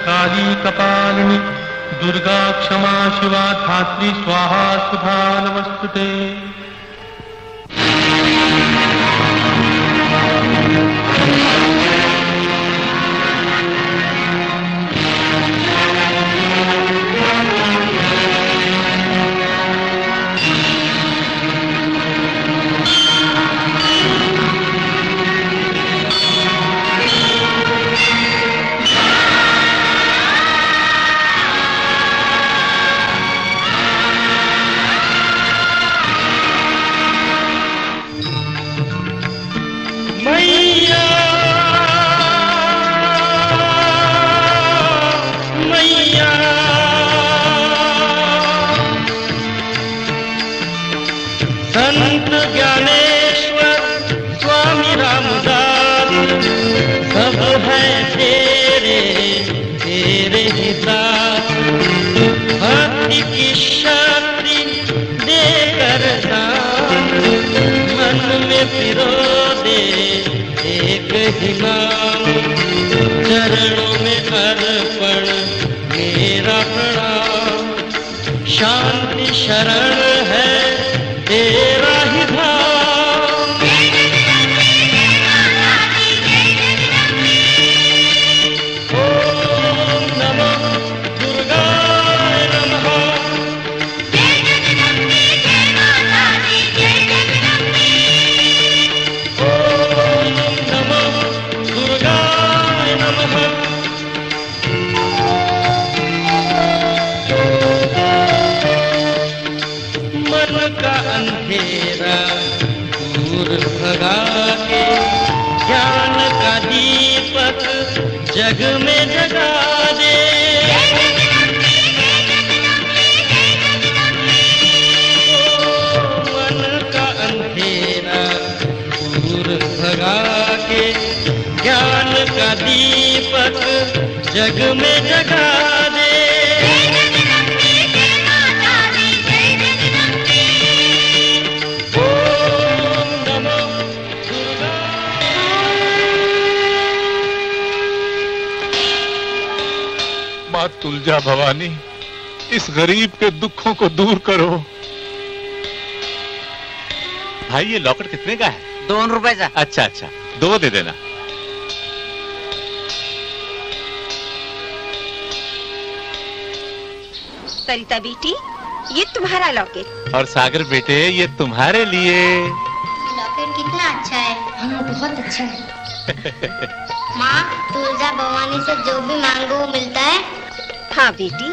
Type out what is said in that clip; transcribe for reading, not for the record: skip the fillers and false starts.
काली कपालिनी दुर्गा क्षमा शिवा धात्री स्वाहा सुधा नमस्तुते। संत ज्ञानेश्वर स्वामी रामदास सब है तेरे तेरे ही साथ। भक्ति की शक्ति देकर दान मन में पिरो दे एक ही नाम। चरणों में अर्पण मेरा प्रणाम। शांति शरण है तेरा ही धाम। ओम नमो दुर्गाय नमः। ओम नमो दुर्गाय नमः। मन का अंधेरा दूर भगा के ज्ञान का दीपक जग में जगा दे। मन का अंधेरा दूर भगा के ज्ञान का दीपक जग में जगा दे। माँ तुलजा भवानी, इस गरीब के दुखों को दूर करो। भाई ये लॉकेट कितने का है? 2 रुपए का। अच्छा अच्छा, 2 दे देना। सरिता बेटी, ये तुम्हारा लॉकेट। और सागर बेटे, ये तुम्हारे लिए। लॉकेट कितना अच्छा है। हाँ बहुत अच्छा है। माँ, तुलजा भवानी से जो भी मांगो वो मिलता है। हाँ बेटी,